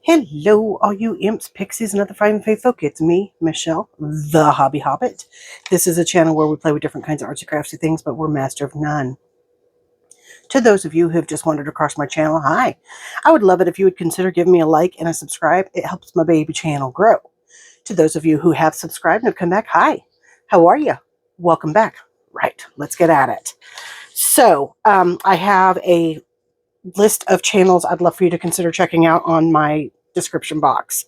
Hello, all you imps, pixies, and other fine faith folk. It's me, Michelle, the Hobby Hobbit. This is a channel where we play with different kinds of artsy craftsy things, but we're master of none. To those of you who have just wandered across my channel, hi. I would love it if you would consider giving me a like and a subscribe. It helps my baby channel grow. To those of you who have subscribed and have come back, hi. How are you? Welcome back. Right, let's get at it. So, I have a list of channels I'd love for you to consider checking out on my description box.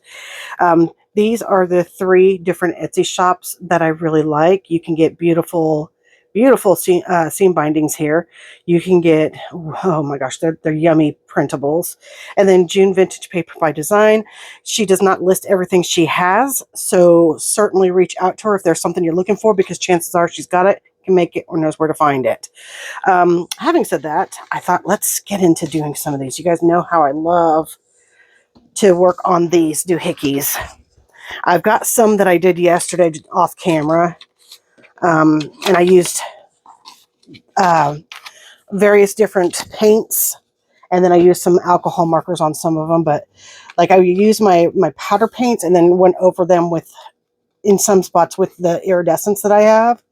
These are the 3 different Etsy shops that I really like. You can get beautiful seam bindings here. You can get, oh my gosh, they're yummy printables. And then June Vintage Paper by Design. She does not list everything she has, so certainly reach out to her if there's something you're looking for, because chances are she's got it, can make it, or knows where to find it. Having said that, I thought let's get into doing some of these. You guys know how I love to work on these doohickeys. I've got some that I did yesterday off camera, and I used various different paints, and then I used some alcohol markers on some of them. But like, I used my powder paints and then went over them with, in some spots, with the iridescence that I have,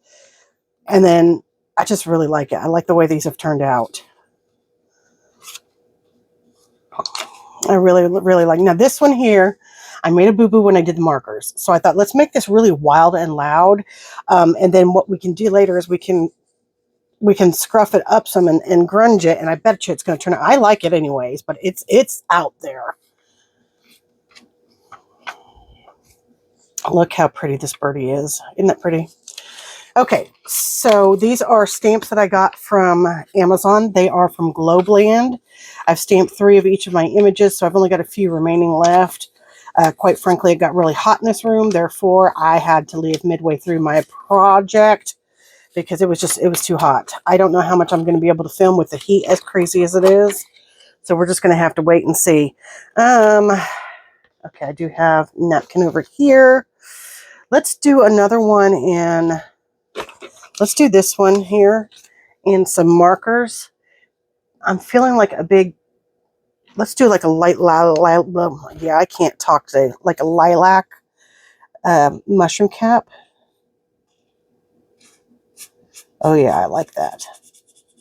and then I just really like it. I like the way these have turned out. I really like. Now this one here, I made a boo-boo when I did the markers. So I thought, let's make this really wild and loud. And then what we can do later is we can scruff it up some and grunge it. And I bet you it's going to turn out. I like it anyways, but it's out there. Look how pretty this birdie is. Isn't that pretty? Okay, so these are stamps that I got from Amazon. They are from Globland. I've stamped 3 of each of my images, so I've only got a few remaining left. Quite frankly, it got really hot in this room. Therefore, I had to leave midway through my project because it was too hot. I don't know how much I'm going to be able to film with the heat as crazy as it is. So we're just going to have to wait and see. Okay, I do have a napkin over here. Let's do another one in... Let's do this one here in some markers. I'm feeling like a big, let's do like a light, yeah, I can't talk today, like a lilac mushroom cap. Oh yeah, I like that.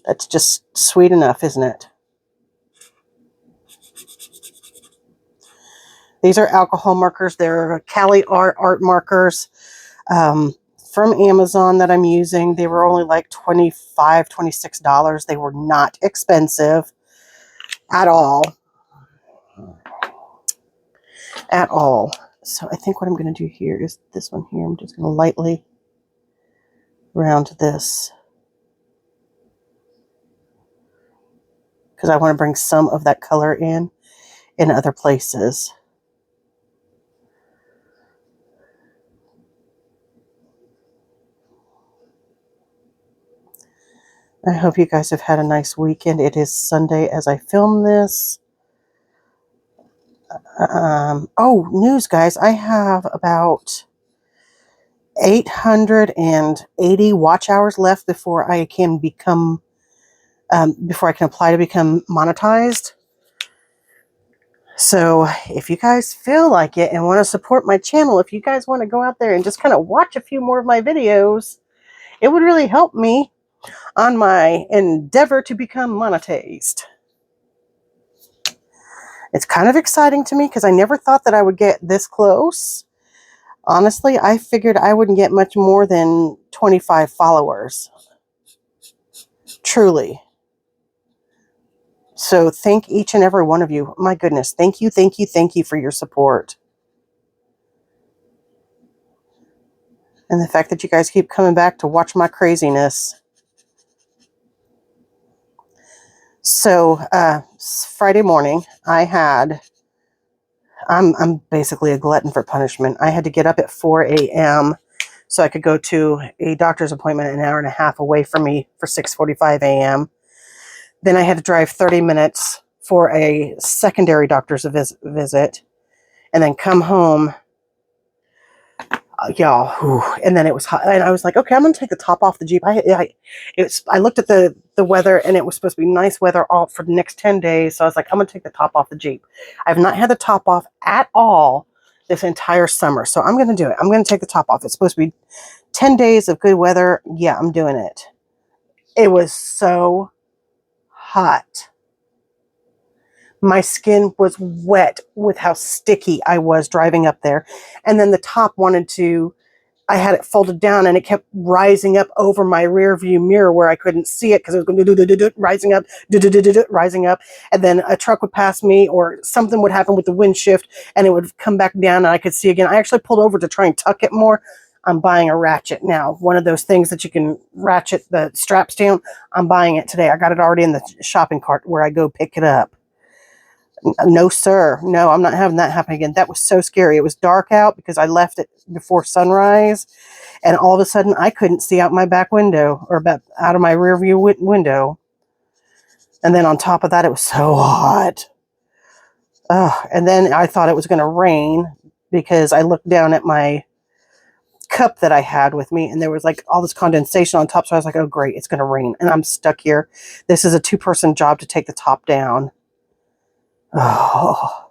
That's just sweet enough, isn't it? These are alcohol markers. They're Cali art markers. From Amazon that I'm using. They were only like $25, $26. They were not expensive at all. At all. So I think what I'm going to do here is this one here. I'm just going to lightly round this, because I want to bring some of that color in other places. I hope you guys have had a nice weekend. It is Sunday as I film this. Oh, news, guys. I have about 880 watch hours left before I can become, before I can apply to become monetized. So if you guys feel like it and want to support my channel, if you guys want to go out there and just kind of watch a few more of my videos, it would really help me on my endeavor to become monetized. It's kind of exciting to me because I never thought that I would get this close. Honestly, I figured I wouldn't get much more than 25 followers. Truly. So thank each and every one of you. My goodness, thank you for your support. And the fact that you guys keep coming back to watch my craziness. So Friday morning, I'm basically a glutton for punishment. I had to get up at 4 a.m. so I could go to a doctor's appointment an hour and a half away from me for 6:45 a.m. Then I had to drive 30 minutes for a secondary doctor's visit, and then come home. Y'all, whew. And then it was hot, and I was like, okay, I'm gonna take the top off the Jeep. I looked at the weather, and it was supposed to be nice weather all for the next 10 days. So I was like, I'm gonna take the top off the Jeep. I've not had the top off at all this entire summer, so I'm gonna do it. I'm gonna take the top off. It's supposed to be 10 days of good weather. Yeah, I'm doing it. It was so hot. My skin was wet with how sticky I was driving up there, and then the top wanted to. I had it folded down and it kept rising up over my rear view mirror where I couldn't see it because it was going rising up, rising up. And then a truck would pass me or something would happen with the wind shift and it would come back down and I could see again. I actually pulled over to try and tuck it more. I'm buying a ratchet now. One of those things that you can ratchet the straps down. I'm buying it today. I got it already in the shopping cart where I go pick it up. No, sir. No, I'm not having that happen again. That was so scary. It was dark out because I left it before sunrise. And all of a sudden, I couldn't see out my back window or out of my rear view window. And then on top of that, it was so hot. And then I thought it was going to rain because I looked down at my cup that I had with me and there was like all this condensation on top. So I was like, oh, great, it's going to rain. And I'm stuck here. This is a 2-person job to take the top down. Oh,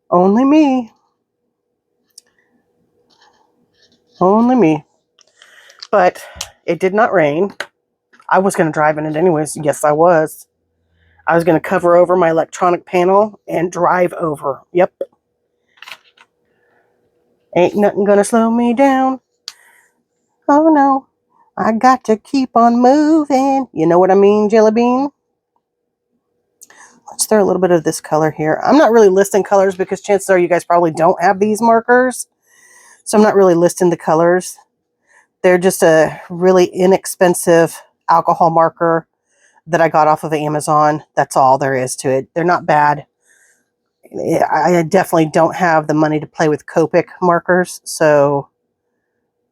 only me. Only me. But it did not rain. I was going to drive in it anyways. Yes, I was. I was going to cover over my electronic panel and drive over. Yep. Ain't nothing going to slow me down. Oh, no. I got to keep on moving. You know what I mean, Jelly Bean? Let's throw a little bit of this color here. I'm not really listing colors because chances are you guys probably don't have these markers. So I'm not really listing the colors. They're just a really inexpensive alcohol marker that I got off of Amazon. That's all there is to it. They're not bad. I definitely don't have the money to play with Copic markers. So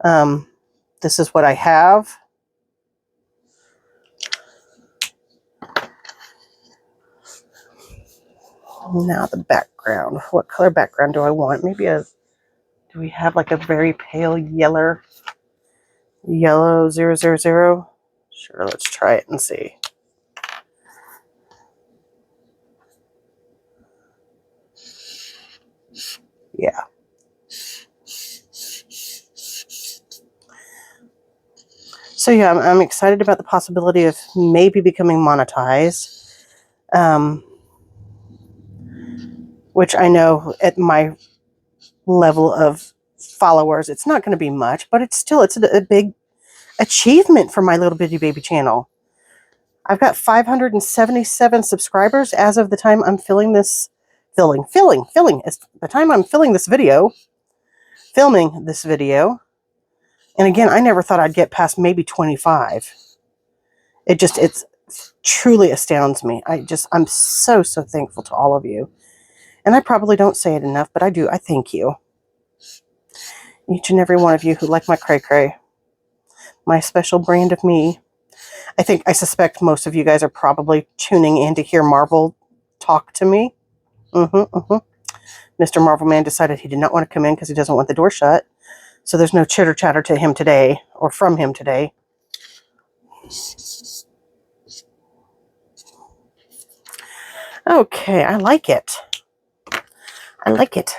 this is what I have. Now the background. What color background do I want? Maybe do we have like a very pale yellow 000? Sure, let's try it and see. Yeah. So yeah, I'm excited about the possibility of maybe becoming monetized. Which I know at my level of followers, it's not going to be much, but it's a big achievement for my little bitty baby channel. I've got 577 subscribers as of the time I'm filming this video. And again, I never thought I'd get past maybe 25. It truly astounds me. I'm so thankful to all of you. And I probably don't say it enough, but I do. I thank you. Each and every one of you who like my cray-cray. My special brand of me. I suspect most of you guys are probably tuning in to hear Marvel talk to me. Mr. Marvel Man decided he did not want to come in because he doesn't want the door shut. So there's no chitter chatter to him today or from him today. Okay, I like it. I like it.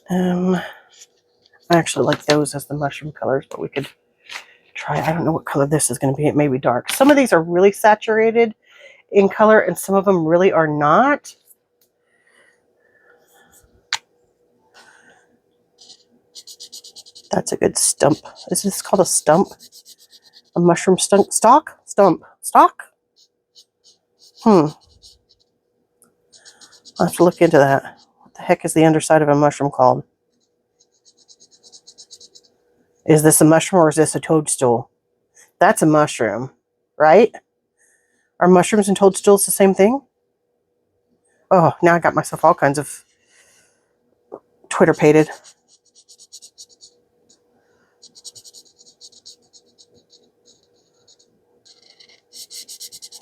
I actually like those as the mushroom colors, but we could try. I don't know what color this is going to be. It may be dark. Some of these are really saturated in color, and some of them really are not. That's a good stump. Is this called a stump? A mushroom stalk? Stump. Stalk? I'll have to look into that. What the heck is the underside of a mushroom called? Is this a mushroom or is this a toadstool? That's a mushroom, right? Are mushrooms and toadstools the same thing? Oh, now I got myself all kinds of Twitter-pated.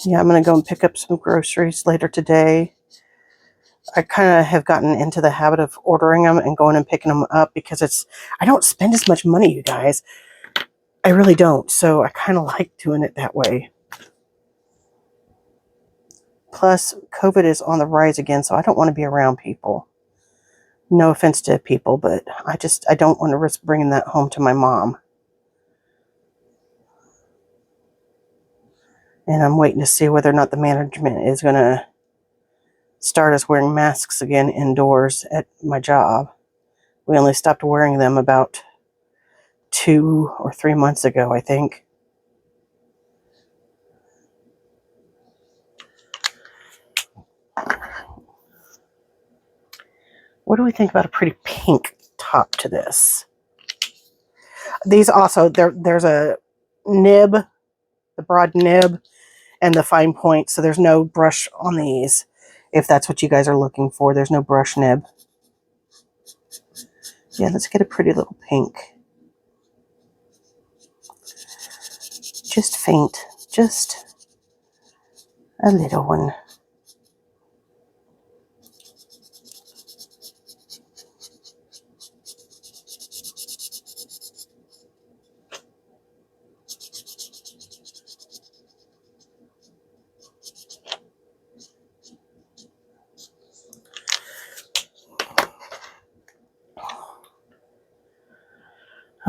Yeah, I'm going to go and pick up some groceries later today. I kind of have gotten into the habit of ordering them and going and picking them up because I don't spend as much money, you guys. I really don't. So I kind of like doing it that way. Plus, COVID is on the rise again, so I don't want to be around people. No offense to people, but I don't want to risk bringing that home to my mom. And I'm waiting to see whether or not the management is going to start us wearing masks again indoors at my job. We only stopped wearing them about 2 or 3 months ago, I think. What do we think about a pretty pink top to this? These also, there's a nib, the broad nib, and the fine point, so there's no brush on these. If that's what you guys are looking for, there's no brush nib. Yeah, let's get a pretty little pink. Just faint, just a little one.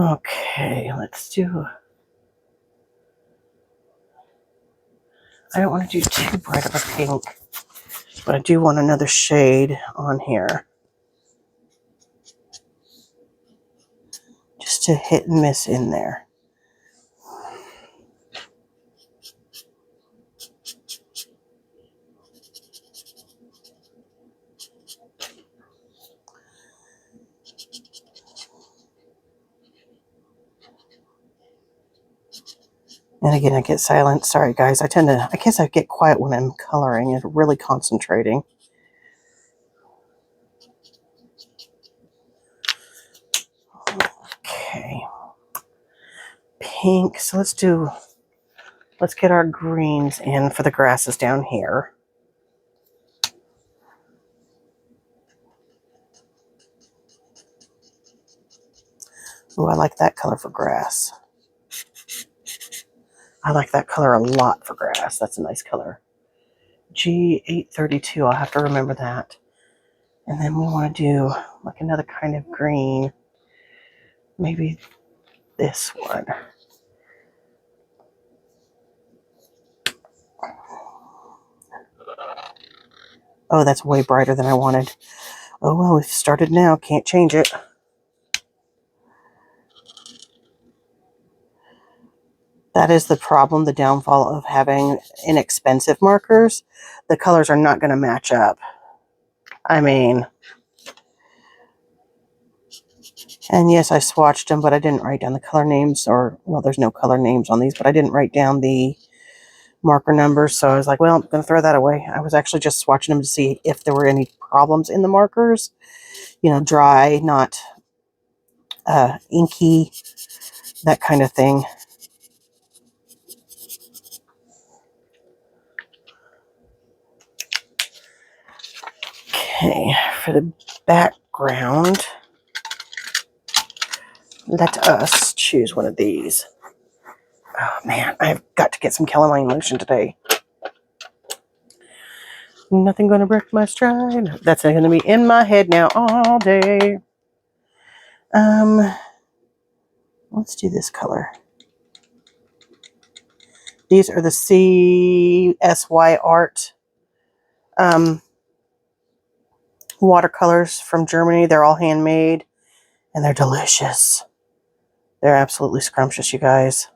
Okay, let's do... I don't want to do too bright of a pink, but I do want another shade on here. Just to hit and miss in there. And again, I get silent. Sorry, guys. I guess I get quiet when I'm coloring and really concentrating. Okay. Pink. So let's get our greens in for the grasses down here. Oh, I like that color for grass. I like that color a lot for grass. That's a nice color. G832, I'll have to remember that. And then we want to do like another kind of green. Maybe this one. Oh, that's way brighter than I wanted. Oh, well, we've started now. Can't change it. That is the problem, the downfall of having inexpensive markers. The colors are not going to match up. I mean, and yes, I swatched them, but I didn't write down the color names, or, well, there's no color names on these, but I didn't write down the marker numbers, so I was like, well, I'm going to throw that away. I was actually just swatching them to see if there were any problems in the markers. You know, dry, not inky, that kind of thing. Okay, for the background, let us choose one of these. Oh man, I've got to get some calamine lotion today. Nothing gonna break my stride. That's gonna be in my head now all day. Let's do this color. These are the CSY Art watercolors from Germany. They're all handmade and they're delicious. They're absolutely scrumptious, you guys.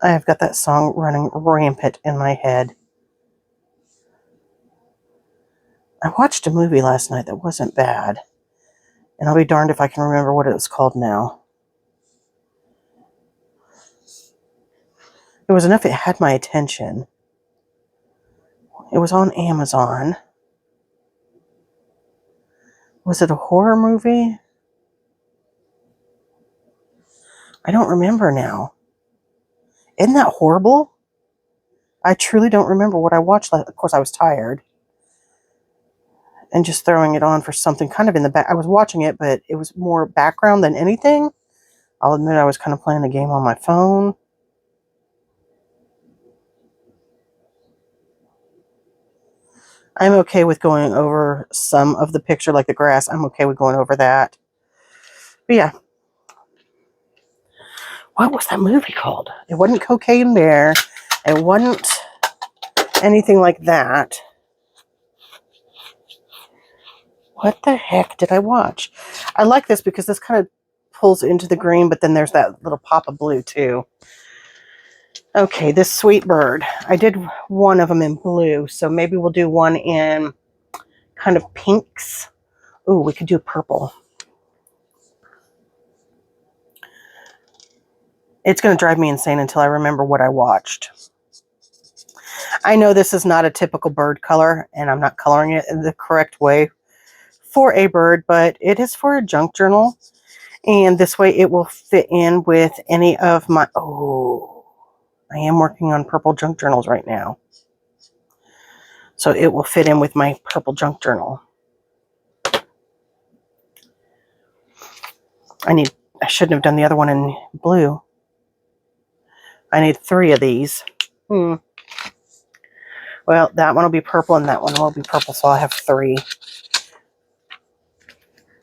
I have got that song running rampant in my head. I watched a movie last night that wasn't bad. And I'll be darned if I can remember what it was called now. It was enough it had my attention. It was on Amazon. Was it a horror movie? I don't remember now. Isn't that horrible? I truly don't remember what I watched. Of course, I was tired. And just throwing it on for something kind of in the back. I was watching it, but it was more background than anything. I'll admit I was kind of playing the game on my phone. I'm okay with going over some of the picture, like the grass. I'm okay with going over that. But yeah. What was that movie called? It wasn't Cocaine Bear. It wasn't anything like that. What the heck did I watch? I like this because this kind of pulls into the green, but then there's that little pop of blue too. Okay, this sweet bird. I did one of them in blue, so maybe we'll do one in kind of pinks. Ooh, we could do purple. It's going to drive me insane until I remember what I watched. I know this is not a typical bird color, and I'm not coloring it in the correct way for a bird, but it is for a junk journal. And this way it will fit in with any of my... Oh, I am working on purple junk journals right now. So it will fit in with my purple junk journal. I shouldn't have done the other one in blue. I need 3 of these. Well, that one will be purple and that one will be purple, so I'll have 3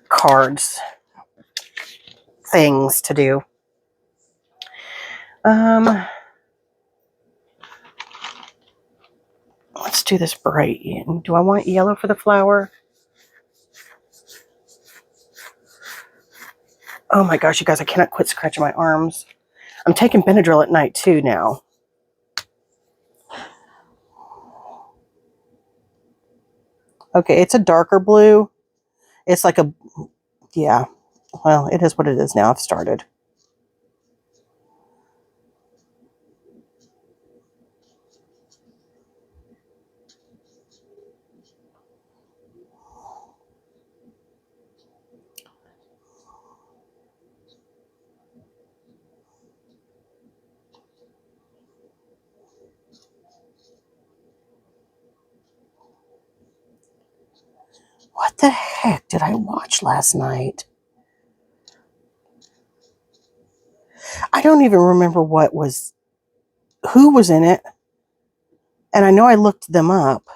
cards things to do. Let's do this bright. Do I want yellow for the flower? Oh my gosh, you guys, I cannot quit scratching my arms. I'm taking Benadryl at night too now. Okay, it's a darker blue. It's like a, yeah, well, it is what it is now. I've started. What the heck did I watch last night? I don't even remember who was in it. And I know I looked them up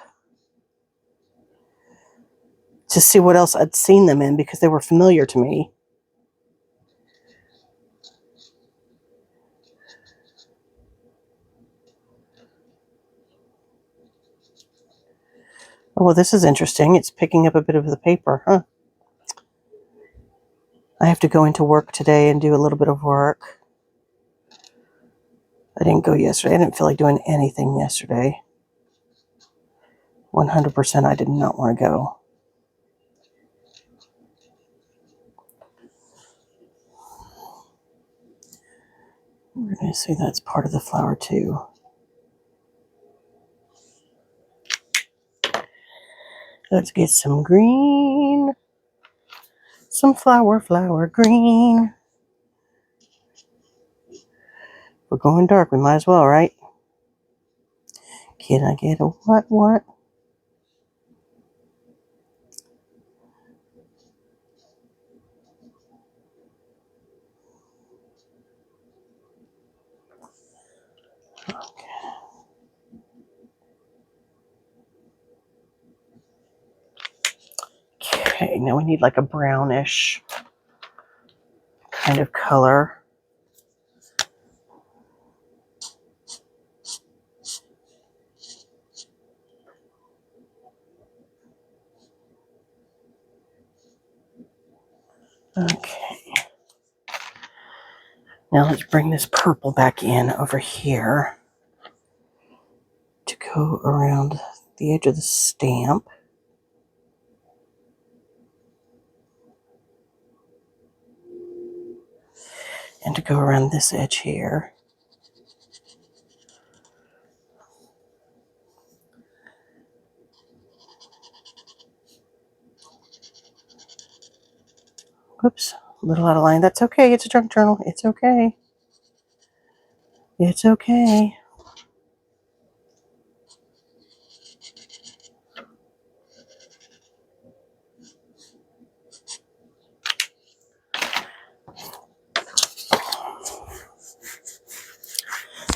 to see what else I'd seen them in because they were familiar to me. Oh, well, this is interesting. It's picking up a bit of the paper, huh? I have to go into work today and do a little bit of work. I didn't go yesterday. I didn't feel like doing anything yesterday. 100% I did not want to go. We're going to see that's part of the flower too. Let's get some green. Some flower green. We're going dark. We might as well, right? Can I get a what? Okay, now we need like a brownish kind of color. Okay. Now let's bring this purple back in over here to go around the edge of the stamp. And to go around this edge here. Whoops, a little out of line. That's okay. It's a junk journal. It's okay. It's okay.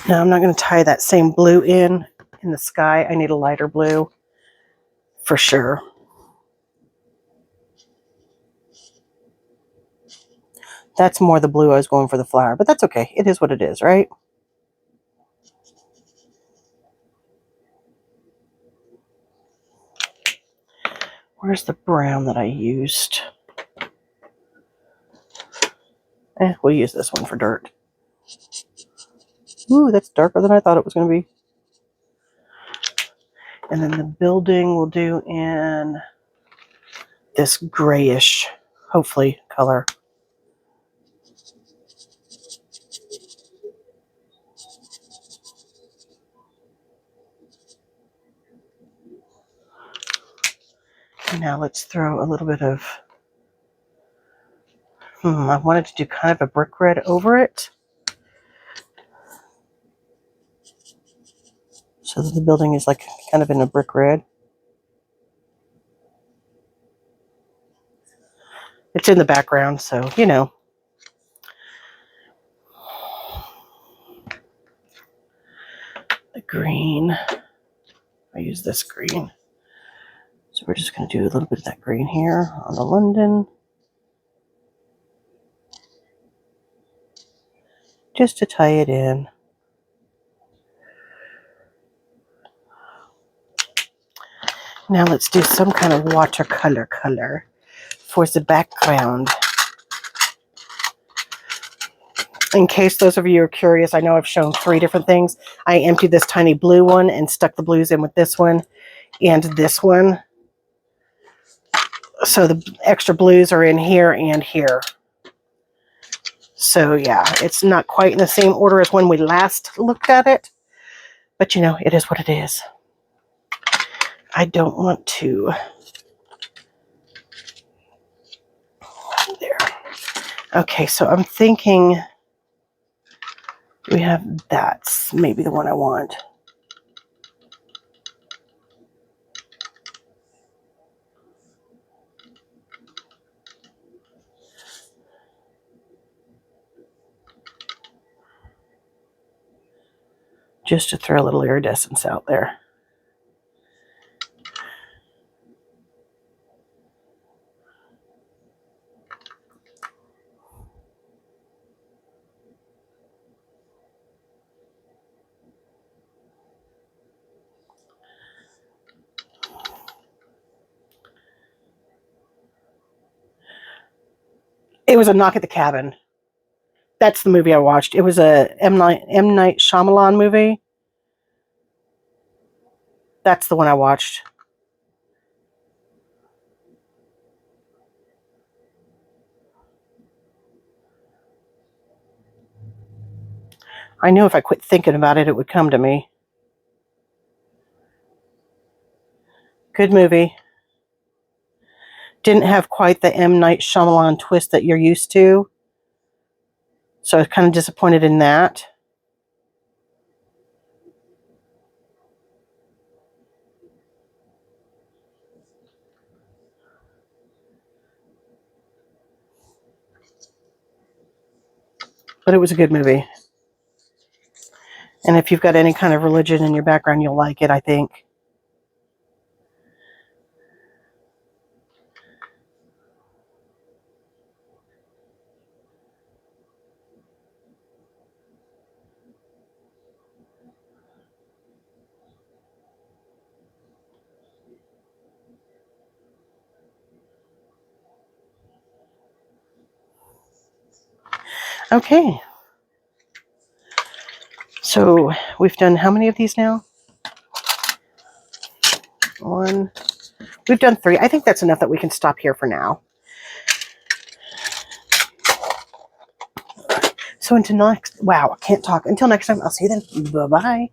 Now I'm not going to tie that same blue in the sky. I need a lighter blue for sure. That's more the blue I was going for the flower, but that's okay. It is what it is, right? Where's the brown that I used? We'll use this one for dirt. Ooh, that's darker than I thought it was going to be. And then the building we'll do in this grayish, hopefully, color. Now let's throw a little bit of, I wanted to do kind of a brick red over it, so that the building is like kind of in a brick red. It's in the background, so, you know. The green, I use this green. So we're just going to do a little bit of that green here on the London. Just to tie it in. Now let's do some kind of watercolor color for the background. In case those of you are curious, I know I've shown 3 different things. I emptied this tiny blue one and stuck the blues in with this one and this one. So the extra blues are in here and here. So yeah, it's not quite in the same order as when we last looked at it. But you know, it is what it is. I don't want to. There. Okay, so I'm thinking we have that's maybe the one I want. Just to throw a little iridescence out there. It was a Knock at the Cabin. That's the movie I watched. It was a M. Night Shyamalan movie. That's the one I watched. I knew if I quit thinking about it, it would come to me. Good movie. Didn't have quite the M. Night Shyamalan twist that you're used to. So I was kind of disappointed in that. But it was a good movie. And if you've got any kind of religion in your background, you'll like it, I think. Okay. So we've done how many of these now? 1. We've done 3. I think that's enough that we can stop here for now. So until next, wow, I can't talk. Until next time, I'll see you then. Bye-bye.